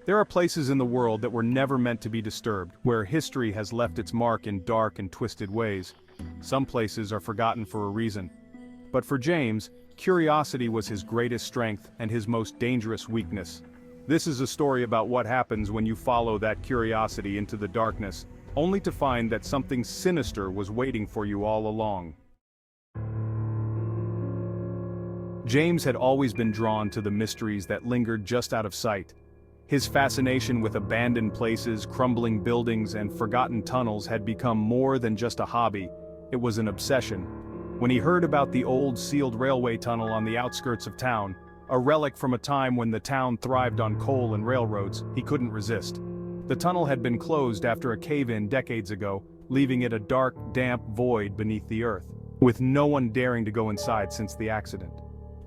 There are places in the world that were never meant to be disturbed, where history has left its mark in dark and twisted ways. Some places are forgotten for a reason. But for James, curiosity was his greatest strength and his most dangerous weakness. This is a story about what happens when you follow that curiosity into the darkness, only to find that something sinister was waiting for you all along. James had always been drawn to the mysteries that lingered just out of sight. His fascination with abandoned places, crumbling buildings, and forgotten tunnels had become more than just a hobby. It was an obsession. When he heard about the old sealed railway tunnel on the outskirts of town, a relic from a time when the town thrived on coal and railroads, he couldn't resist. The tunnel had been closed after a cave-in decades ago, leaving it a dark, damp void beneath the earth, with no one daring to go inside since the accident.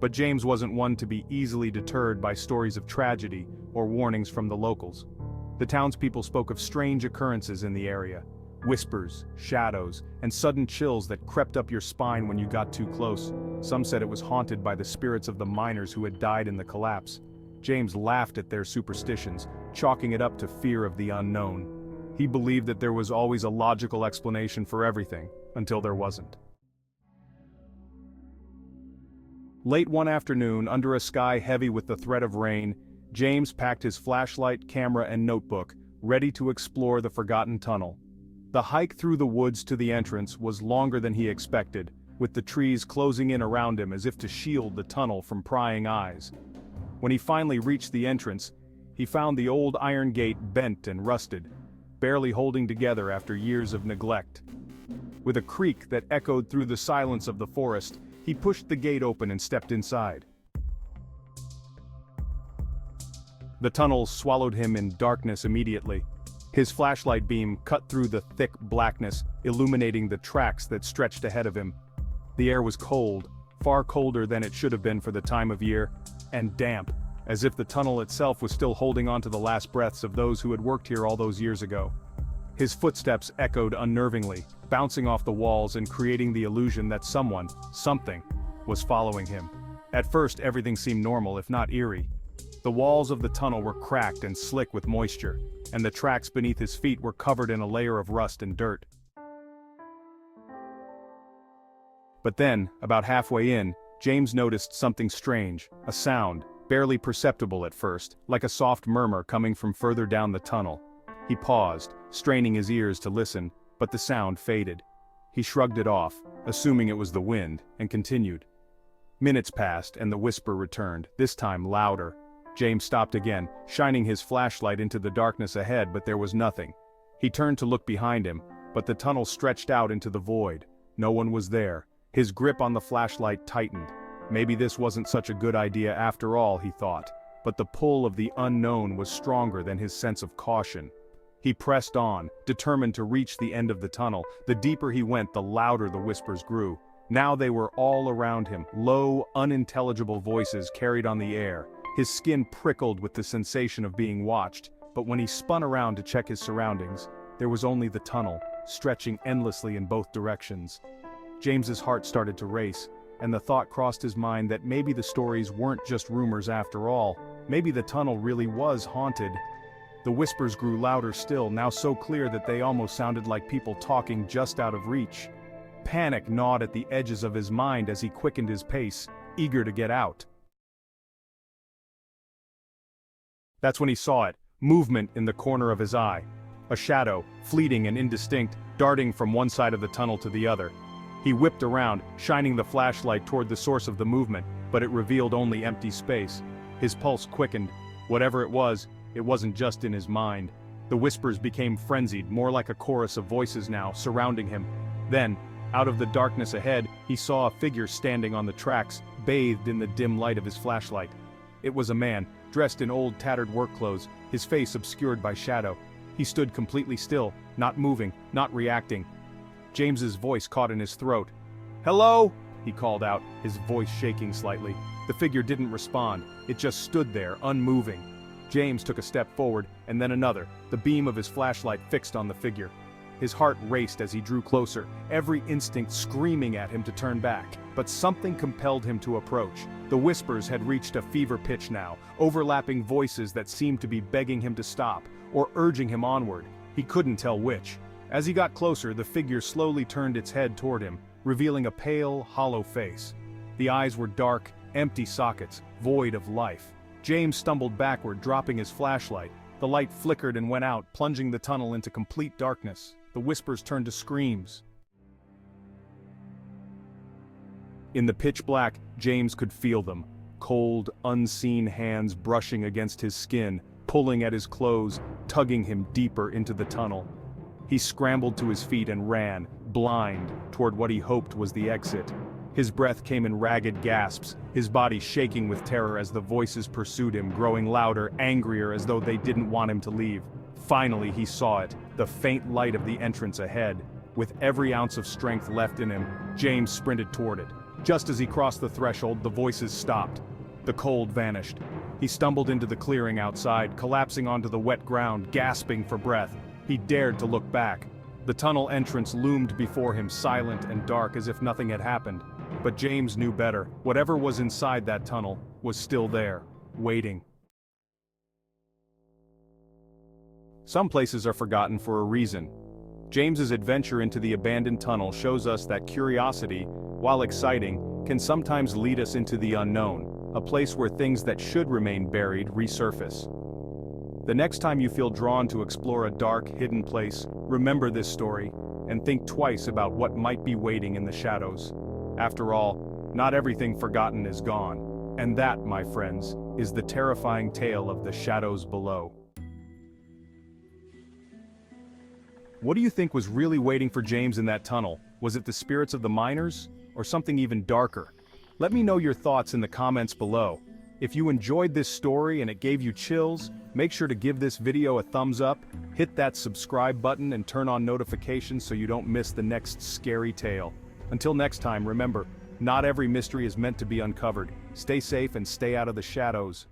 But James wasn't one to be easily deterred by stories of tragedy or warnings from the locals. The townspeople spoke of strange occurrences in the area, whispers, shadows, and sudden chills that crept up your spine when you got too close. Some said it was haunted by the spirits of the miners who had died in the collapse. James laughed at their superstitions, chalking it up to fear of the unknown. He believed that there was always a logical explanation for everything, until there wasn't. Late one afternoon, under a sky heavy with the threat of rain, James packed his flashlight, camera, and notebook, ready to explore the forgotten tunnel. The hike through the woods to the entrance was longer than he expected, with the trees closing in around him as if to shield the tunnel from prying eyes. When he finally reached the entrance, he found the old iron gate bent and rusted, barely holding together after years of neglect. With a creak that echoed through the silence of the forest, he pushed the gate open and stepped inside. The tunnel swallowed him in darkness immediately. His flashlight beam cut through the thick blackness, illuminating the tracks that stretched ahead of him. The air was cold, far colder than it should have been for the time of year, and damp, as if the tunnel itself was still holding on to the last breaths of those who had worked here all those years ago. His footsteps echoed unnervingly, bouncing off the walls and creating the illusion that someone, something, was following him. At first, everything seemed normal, if not eerie. The walls of the tunnel were cracked and slick with moisture, and the tracks beneath his feet were covered in a layer of rust and dirt. But then, about halfway in, James noticed something strange, a sound, barely perceptible at first, like a soft murmur coming from further down the tunnel. He paused, straining his ears to listen, but the sound faded. He shrugged it off, assuming it was the wind, and continued. Minutes passed and the whisper returned, this time louder. James stopped again, shining his flashlight into the darkness ahead, but there was nothing. He turned to look behind him, but the tunnel stretched out into the void. No one was there. His grip on the flashlight tightened. Maybe this wasn't such a good idea after all, he thought, but the pull of the unknown was stronger than his sense of caution. He pressed on, determined to reach the end of the tunnel. The deeper he went, the louder the whispers grew. Now they were all around him, low, unintelligible voices carried on the air. His skin prickled with the sensation of being watched, but when he spun around to check his surroundings, there was only the tunnel, stretching endlessly in both directions. James's heart started to race, and the thought crossed his mind that maybe the stories weren't just rumors after all. Maybe the tunnel really was haunted. The whispers grew louder still, now so clear that they almost sounded like people talking just out of reach. Panic gnawed at the edges of his mind as he quickened his pace, eager to get out. That's when he saw it, movement in the corner of his eye. A shadow, fleeting and indistinct, darting from one side of the tunnel to the other. He whipped around, shining the flashlight toward the source of the movement, but it revealed only empty space. His pulse quickened. Whatever it wasn't just in his mind. The whispers became frenzied, more like a chorus of voices now, surrounding him. Then, out of the darkness ahead, he saw a figure standing on the tracks, bathed in the dim light of his flashlight. It was a man, dressed in old tattered work clothes, his face obscured by shadow. He stood completely still, not moving, not reacting. James's voice caught in his throat. "Hello?" he called out, his voice shaking slightly. The figure didn't respond, it just stood there, unmoving. James took a step forward, and then another, the beam of his flashlight fixed on the figure. His heart raced as he drew closer, every instinct screaming at him to turn back. But something compelled him to approach. The whispers had reached a fever pitch now, overlapping voices that seemed to be begging him to stop, or urging him onward. He couldn't tell which. As he got closer, the figure slowly turned its head toward him, revealing a pale, hollow face. The eyes were dark, empty sockets, void of life. James stumbled backward, dropping his flashlight. The light flickered and went out, plunging the tunnel into complete darkness. The whispers turned to screams. In the pitch black, James could feel them. Cold, unseen hands brushing against his skin, pulling at his clothes, tugging him deeper into the tunnel. He scrambled to his feet and ran, blind, toward what he hoped was the exit. His breath came in ragged gasps, his body shaking with terror as the voices pursued him, growing louder, angrier, as though they didn't want him to leave. Finally he saw it, the faint light of the entrance ahead. With every ounce of strength left in him, James sprinted toward it. Just as he crossed the threshold, the voices stopped. The cold vanished. He stumbled into the clearing outside, collapsing onto the wet ground, gasping for breath. He dared to look back. The tunnel entrance loomed before him, silent and dark, as if nothing had happened. But James knew better. Whatever was inside that tunnel was still there, waiting. Some places are forgotten for a reason. James's adventure into the abandoned tunnel shows us that curiosity, while exciting, can sometimes lead us into the unknown, a place where things that should remain buried resurface. The next time you feel drawn to explore a dark, hidden place, remember this story, and think twice about what might be waiting in the shadows. After all, not everything forgotten is gone, and that, my friends, is the terrifying tale of the shadows below. What do you think was really waiting for James in that tunnel? Was it the spirits of the miners, or something even darker? Let me know your thoughts in the comments below. If you enjoyed this story and it gave you chills, make sure to give this video a thumbs up, hit that subscribe button and turn on notifications so you don't miss the next scary tale. Until next time, remember, not every mystery is meant to be uncovered. Stay safe and stay out of the shadows.